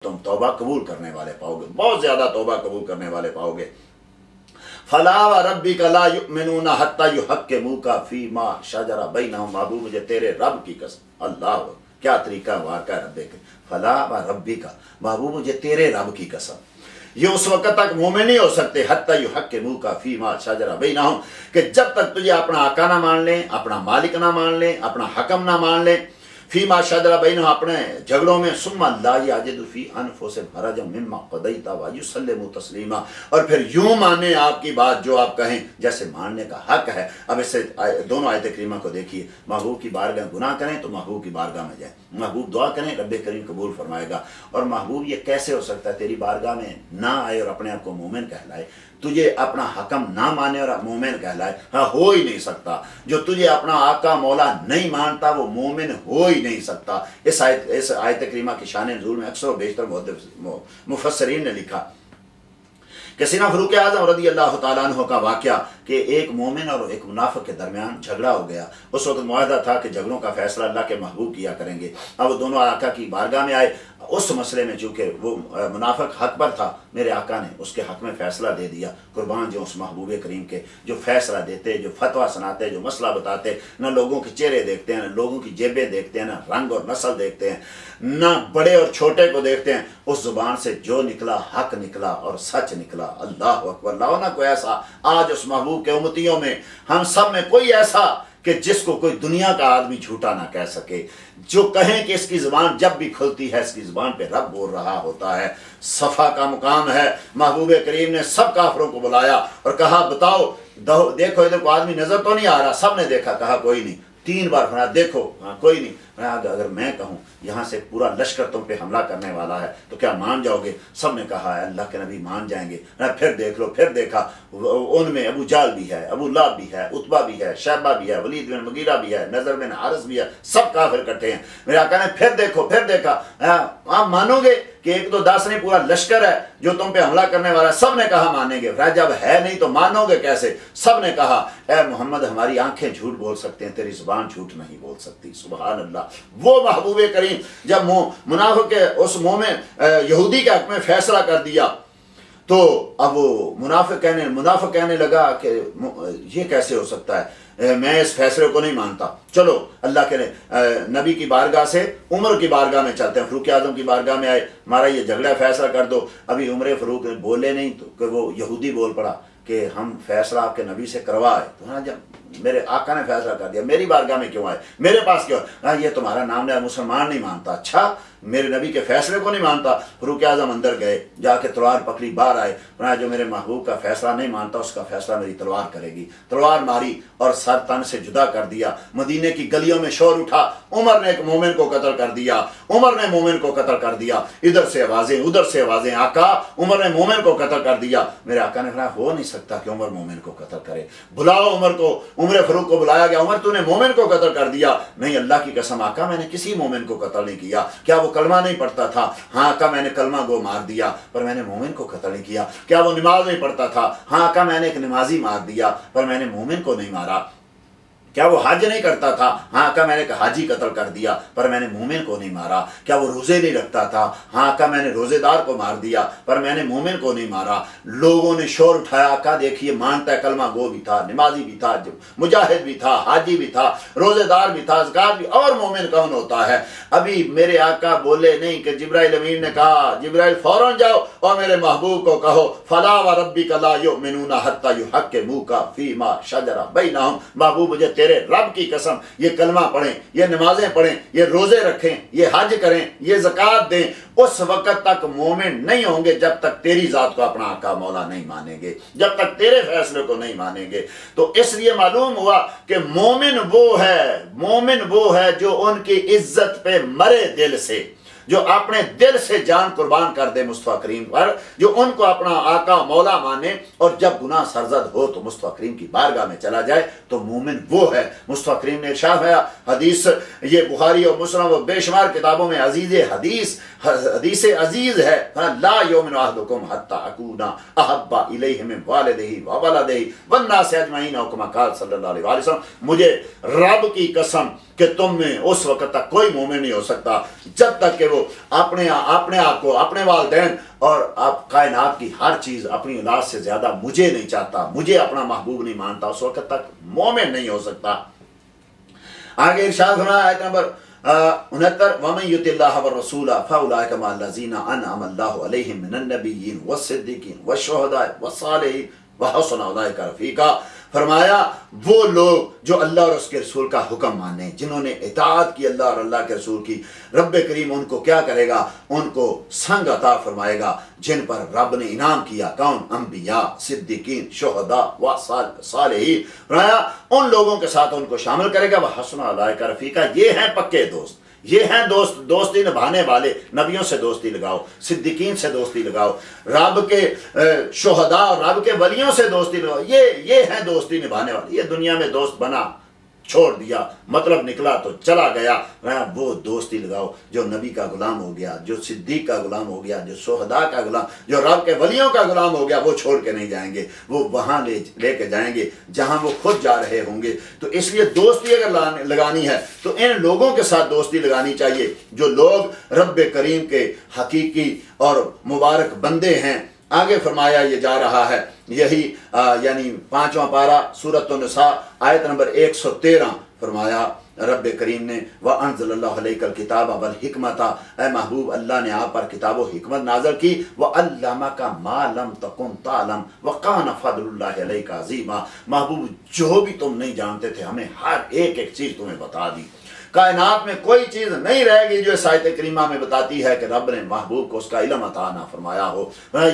तुम तौबा कबूल करने वाले पाओगे, बहुत ज्यादा तौबा कबूल करने वाले पाओगे। फला व रब्बिक ला युमिनूना हत्ता युहक्किमूका फीमा शजरा बैनहुम, महबूब मुझे तेरे रब की कसम, अल्लाह क्या तरीका वाक़ा रब्बे के, फला व रब्बिक, महबूब मुझे तेरे रब की कसम, ये उस वक्त तक मोमिन नहीं हो सकते हत्ता युहक्किमूका फीमा शजरा बैनहुम, कि जब तक तुझे अपना आका ना मान लें, अपना मालिक ना मान लें, अपना हकम ना मान लें, फीमा शजरा बैनहुम, अपने झगड़ों में, सुम्मा ला याजिदु फी अनफुसिहिम हरजम मिम्मा क़दैता व युसल्लिमू तस्लीमा, और फिर यूं माने आपकी बात जो आप कहें जैसे मानने का हक है। अब इससे दोनों आयत करीमा को देखिए, महबूब की बारगाह गुनाह करें तो महबूब की बारगाह में जाए, महबूब दुआ करें रब्बे करीम कबूल फरमाएगा। और महबूब ये कैसे हो सकता है तेरी बारगाह में ना आए और अपने आप को मोमिन कहलाए, तुझे अपना हकम ना माने और मोमिन कहलाए, हाँ हो ही नहीं सकता। जो तुझे अपना आका मौला नहीं मानता वो मोमिन हो ही नहीं सकता। इस आयत करीमा की शान नुज़ूल में अक्सर बेशतर मुफस्सरीन ने लिखा कि सीना फ़ारूक आज़म रज़ी अल्लाह तआला अन्हु का वाक़या कि एक मोमिन और एक मुनाफिक के दरमियान झगड़ा हो गया। उस वक्त मुआहदा था कि झगड़ों का फैसला अल्लाह के महबूब किया करेंगे। अब दोनों आका की बारगाह में आए, उस मसले में चूँकि वो मुनाफिक हक पर था, मेरे आका ने उसके हक में फ़ैसला दे दिया। कुर्बान जो उस महबूब करीम के जो फ़ैसला देते, जो फतवा सुनाते, जो मसला बताते, न लोगों के चेहरे देखते हैं, न लोगों की जेबें देखते हैं, न रंग और नस्ल देखते हैं, न बड़े और छोटे को देखते हैं, उस ज़ुबान से जो निकला हक निकला और सच निकला। अल्लाह अकबर। लाओ ना कोई ऐसा आज उस महबूब के उम्मतियों में, हम सब में कोई ऐसा कि जिसको कोई दुनिया का आदमी झूठा ना कह सके, जो कहें कि इसकी ज़ुबान जब भी खुलती है इसकी ज़ुबान पे रब बोल रहा होता है। सफ़ा का मुकाम है। महबूब करीम ने सब काफिरों को बुलाया और कहा बताओ, देखो इधर को आदमी नजर तो नहीं आ रहा, सब ने देखा, कहा कोई नहीं। 3 बार फरमाया देखो, हाँ कोई नहीं। अगर मैं कहूँ यहाँ से पूरा लश्कर तुम पे हमला करने वाला है तो क्या मान जाओगे? सब ने कहा है अल्लाह के नबी मान जाएंगे। फिर देख लो, फिर देखा, उनमें अबू जाल भी है, अबू लाब भी है, उतबा भी है, शैबा भी है, वलीद बिन मुगीरा भी है, नजर बिन हारिस भी है, सब काफिर इकट्ठे हैं। मेरे आका ने फिर देखो, फिर देखा, आप मानोगे कि 1 2 10 नहीं पूरा लश्कर है जो तुम पे हमला करने वाला है? सब ने कहा मानेंगे। जब है नहीं तो मानोगे कैसे? सब ने कहा ए मोहम्मद हमारी आंखें झूठ बोल सकते हैं, तेरी जुबान झूठ नहीं बोल सकती। सुभान अल्लाह। वो महबूब करीम जब मुनाफिक के उस मोमिन यहूदी के हक में फैसला कर दिया तो अब वो मुनाफिक कहने लगा कि ये कैसे हो सकता है, मैं इस फैसले को नहीं मानता। चलो अल्लाह के नबी की बारगाह से उमर की बारगाह में चलते हैं। फ़ारूक आज़म की बारगाह में आए, हमारा ये झगड़ा फैसला कर दो। अभी उमर फ़ारूक बोले नहीं तो कि वो यहूदी बोल पड़ा कि हम फैसला आपके नबी से करवाए। तो हाँ, जब मेरे आका ने फैसला कर दिया, मेरी बारगाह में क्यों आए, मेरे पास क्यों? हाँ, ये तुम्हारा नाम है, मुसलमान नहीं मानता। अच्छा, मेरे नबी के फैसले को नहीं मानता। फ़ारूक आज़म अंदर गए, जाके तलवार पकड़ी, बाहर आए, जो मेरे महबूब का फैसला नहीं मानता उसका फैसला मेरी तलवार करेगी। तलवार मारी और सर तन से जुदा कर दिया। मदीने की गलियों में शोर उठा, उमर ने एक मोमिन को कत्ल कर दिया, उमर ने मोमिन को कत्ल कर दिया। इधर से आवाजें, उधर से आवाजें, आका उमर ने मोमिन को कत्ल कर दिया। मेरे आका ने कहा हो नहीं सकता कि उमर मोमिन को कत्ल करे, बुलाओ उमर को। उमर फ़ारूक को बुलाया गया, उमर तूने मोमिन को कत्ल कर दिया। नहीं, अल्लाह की कसम आका मैंने किसी मोमिन को कत्ल नहीं किया। क्या वो कलमा नहीं पढ़ता था? हाँ आका मैंने कलमा गो मार दिया, पर मैंने मोमिन को कत्ल नहीं किया। क्या वो नमाज नहीं पढ़ता था? हाँ आका मैंने एक नमाजी मार दिया, पर मैंने मोमिन को नहीं मारा। क्या वो हज नहीं करता था? हाँ का मैंने हाजी कत्ल कर दिया, पर मैंने मोमिन को नहीं मारा। क्या वो रोजे नहीं रखता था? हाँ का मैंने रोजेदार को मार दिया, पर मैंने मोमिन को नहीं मारा। लोगों ने शोर उठाया, का देखिए मानता है, कलमा गो भी था, नमाजी भी था, मुजाहिद भी था, हाजी भी था, रोजेदार भी था, ज़कात भी, और मोमिन कौन होता है? अभी मेरे आका बोले नहीं कि जिब्राइल अमीन ने कहा जिब्राइल फौरन जाओ और मेरे महबूब को कहो फला व रब्बिक ला युमिनूना हत्ता युहक्किमूका फीमा शजरा बैनहुम, महबूब मुझे तेरे रब की कसम ये कलमा पढ़ें, ये नमाजें पढ़ें, ये रोजे रखें, ये हज करें, ये ज़कात दें, उस वक्त तक मोमिन नहीं होंगे जब तक तेरी जात को अपना आका मौला नहीं मानेंगे, जब तक तेरे फैसले को नहीं मानेंगे। तो इसलिए मालूम हुआ कि मोमिन वो है जो उनकी इज्जत पे मरे दिल से, जो अपने दिल से जान कुर्बान कर दे मुस्तफा करीम पर, जो उनको अपना आका मौला माने, और जब गुनाह सरजद हो तो मुस्तफा करीम की बारगाह में चला जाए, तो मोमिन वो है। मुस्तफा करीम ने इरशाद है, हदीस ये बुखारी और मुस्लिम और बेशुमार किताबों में हदीस अजीज है, ला युमिनु अहदुकुम हत्ता अकूना अहब्बा इलैहि मिन वालिदिही व वलदिही वन्नासि अजमईन, कमा क़ाल सल्लल्लाहु अलैहि वसल्लम। मुझे रब की कसम کہ تم میں اس وقت تک کوئی مومن نہیں ہو سکتا جب تک کہ وہ اپنے آپ کو، اپنے والدین اور آپ کائنات کی ہر چیز اپنی اولاد سے زیادہ مجھے نہیں چاہتا، مجھے اپنا محبوب نہیں مانتا، اس وقت تک مومن نہیں ہو سکتا۔ آگے ارشاد فرمایا آیت نمبر 69 وَمَن يُطِعِ اللَّهَ وَالرَّسُولَ فَأُولَٰئِكَ مَعَ الَّذِينَ أَنْعَمَ اللَّهُ عَلَيْهِم مِّنَ النَّبِيِّينَ وَالصِّدِّيقِينَ وَالشُّهَدَاءِ وَالصَّالِحِينَ وَحَسُنَ أُولَٰئِكَ رَفِیقًا۔ فرمایا وہ لوگ جو اللہ اور اس کے رسول کا حکم مانے، جنہوں نے اطاعت کی اللہ اور اللہ کے رسول کی، رب کریم ان کو کیا کرے گا؟ ان کو سنگ عطا فرمائے گا جن پر رب نے انعام کیا۔ کون؟ انبیاء، صدیقین، شہداء و صالحین۔ فرمایا ان لوگوں کے ساتھ ان کو شامل کرے گا۔ وحسن اولئک رفیقا، یہ ہیں پکے دوست، یہ ہیں دوستی نبھانے والے۔ نبیوں سے دوستی لگاؤ، صدیقین سے دوستی لگاؤ، رب کے شہداء اور رب کے ولیوں سے دوستی لگاؤ، یہ ہیں دوستی نبھانے والے۔ یہ دنیا میں دوست بنا، چھوڑ دیا، مطلب نکلا تو چلا گیا، وہ دوستی لگاؤ جو نبی کا غلام ہو گیا، جو صدیق کا غلام ہو گیا، جو شہداء کا غلام، جو رب کے ولیوں کا غلام ہو گیا، وہ چھوڑ کے نہیں جائیں گے، وہ وہاں لے کے جائیں گے جہاں وہ خود جا رہے ہوں گے۔ تو اس لیے دوستی اگر لگانی ہے تو ان لوگوں کے ساتھ دوستی لگانی چاہیے جو لوگ رب کریم کے حقیقی اور مبارک بندے ہیں۔ آگے فرمایا یہ جا رہا ہے، یہی یعنی 5واں پارہ سورۃ النساء آیت نمبر 113 فرمایا رب کریم نے وَأَنزَلَ اللَّهُ عَلَيْكَ الْكِتَابَ وَالْحِكْمَةَ، اے محبوب اللہ نے آپ پر کتاب و حکمت نازل کی۔ وَعَلَّمَكَ مَا لَمْ تَكُنْ تَعْلَمْ وَكَانَ فَضْلُ اللَّهِ عَلَيْكَ عَظِيمًا۔ محبوب جو بھی تم نہیں جانتے تھے ہمیں ہر ایک چیز تمہیں بتا دی۔ کائنات میں کوئی چیز نہیں رہے گی جو اس آیت کریمہ میں بتاتی ہے کہ رب نے محبوب کو اس کا علم عطا نہ فرمایا ہو۔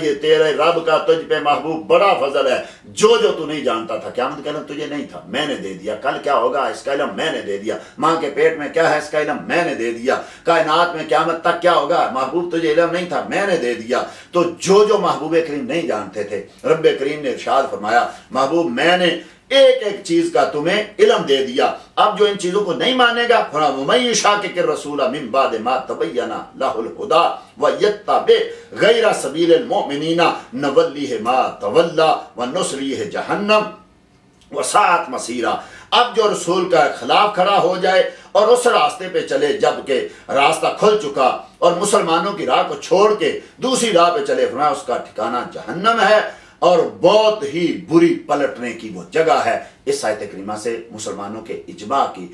یہ تیرے رب کا تجھ پہ محبوب بڑا فضل ہے، جو تو نہیں جانتا تھا قیامت کا علم تجھے نہیں تھا، میں نے دے دیا۔ کل کیا ہوگا اس کا علم میں نے دے دیا۔ ماں کے پیٹ میں کیا ہے اس کا علم میں نے دے دیا۔ کائنات میں قیامت تک کیا ہوگا محبوب تجھے علم نہیں تھا، میں نے دے دیا۔ تو جو محبوب کریم نہیں جانتے تھے، رب کریم نے ارشاد فرمایا محبوب میں نے ایک ایک چیز کا تمہیں علم دے دیا۔ اب جو ان چیزوں کو نہیں مانے گا، وَمَن يُشَاقِقِ الرَّسُولَ مِن بَعْدِ مَا تَبَيَّنَ لَهُ الْهُدَىٰ وَيَتَّبِعْ غَيْرَ سَبِيلِ الْمُؤْمِنِينَ نُوَلِّهِ مَا تَوَلَّىٰ وَنُصْلِهِ جَهَنَّمَ وَسَاءَتْ مَصِيرًا۔ اب جو رسول کا خلاف کھڑا ہو جائے اور اس راستے پہ چلے جبکہ راستہ کھل چکا اور مسلمانوں کی راہ کو چھوڑ کے دوسری راہ پہ چلے، فرمایا اس کا ٹھکانہ جہنم ہے اور بہت ہی بری پلٹنے کی وہ جگہ ہے۔ اس آیت کریمہ سے مسلمانوں کے اجماع کی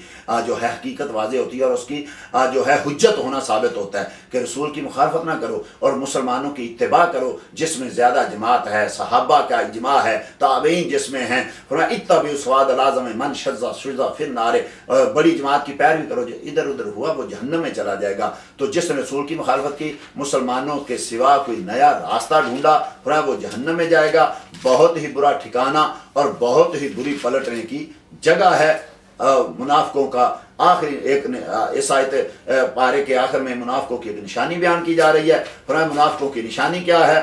جو ہے حقیقت واضح ہوتی ہے اور اس کی جو ہے حجت ہونا ثابت ہوتا ہے کہ رسول کی مخالفت نہ کرو اور مسلمانوں کی اتباع کرو جس میں زیادہ جماعت ہے، صحابہ کا اجماع ہے، تابعین جس میں ہیں۔ فرمایا اتبعوا السواد العظم من شذ فی النار، بڑی جماعت کی پیروی کرو، جو ادھر ادھر ہوا وہ جہنم میں چلا جائے گا۔ تو جس نے رسول کی مخالفت کی، مسلمانوں کے سوا کوئی نیا راستہ ڈھونڈا، فرمایا وہ جہنم میں جائے گا۔ بہت ہی برا ٹھکانہ اور بہت ہی بری پلٹنے کی جگہ ہے۔ منافقوں کا آخری ایک اس آیت پارے کے آخر میں منافقوں کی ایک نشانی بیان کی جا رہی ہے۔ فرمایا منافقوں کی نشانی کیا ہے؟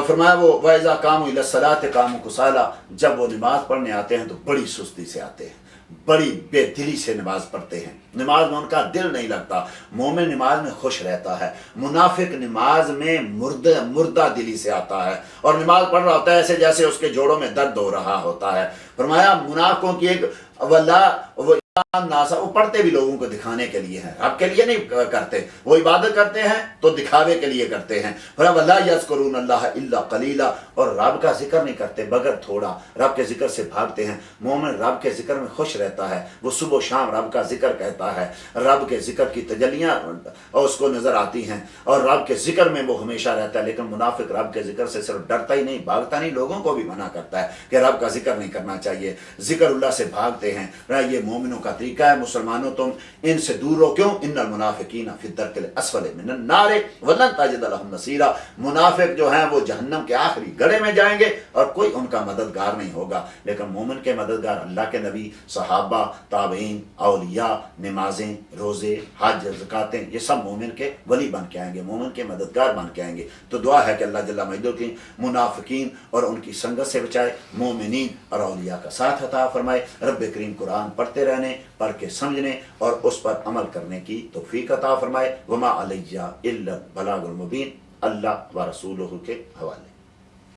فرمایا وہ وَإِذَا قَامُوا إِلَى الصَّلَاةِ قَامُوا كُسَالَىٰ، جب وہ نماز پڑھنے آتے ہیں تو بڑی سستی سے آتے ہیں، بڑی بے دلی سے نماز پڑھتے ہیں، نماز میں ان کا دل نہیں لگتا۔ مومن نماز میں خوش رہتا ہے، منافق نماز میں مردہ دلی سے آتا ہے اور نماز پڑھ رہا ہوتا ہے ایسے جیسے اس کے جوڑوں میں درد ہو رہا ہوتا ہے۔ فرمایا منافقوں کی ایک ناسا، وہ پڑھتے بھی لوگوں کو دکھانے کے لیے ہیں، رب کے لیے نہیں کرتے، وہ عبادت کرتے ہیں تو دکھاوے کے لیے کرتے ہیں۔ وَلَا يَذْكُرُونَ اللَّهَ إِلَّا قَلِيلًا، اور رب کا ذکر نہیں کرتے مگر تھوڑا، رب کے ذکر سے بھاگتے ہیں۔ مومن رب کے ذکر میں خوش رہتا ہے، وہ صبح و شام رب کا ذکر کہتا ہے، رب کے ذکر کی تجلیاں اس کو نظر آتی ہیں اور رب کے ذکر میں وہ ہمیشہ رہتا ہے۔ لیکن منافق رب کے ذکر سے صرف ڈرتا ہی نہیں، بھاگتا نہیں، لوگوں کو بھی منع کرتا ہے کہ رب کا ذکر نہیں کرنا چاہیے، ذکر اللہ سے بھاگتے ہیں۔ یہ مومنوں کا طریقہ ہے۔ مسلمانوں تم ان سے دور ہو، کیوں؟ ان المنافقین فی الدرک الاسفل من النار ولن تجد لهم نصیرا، منافق جو ہیں وہ جہنم کے آخری گڑھے میں جائیں گے اور کوئی ان کا مددگار نہیں ہوگا۔ لیکن مومن کے مددگار اللہ کے نبی، صحابہ، تابعین، اولیاء، نمازیں، روزے، حج، زکاتیں، یہ سب مومن کے ولی بن کے آئیں گے، مومن کے مددگار بن کے آئیں گے۔ تو دعا ہے کہ اللہ جل مجدہ کی منافقین اور ان کی سنگت سے بچائے، مومنین اور اولیاء کا ساتھ عطا فرمائے۔ رب کریم قرآن پڑھتے رہنے، پڑھ کے سمجھنے اور اس پر عمل کرنے کی توفیق عطا فرمائے۔ وما علیہ الا البلاغ المبین، اللہ و رسولہ کے حوالے۔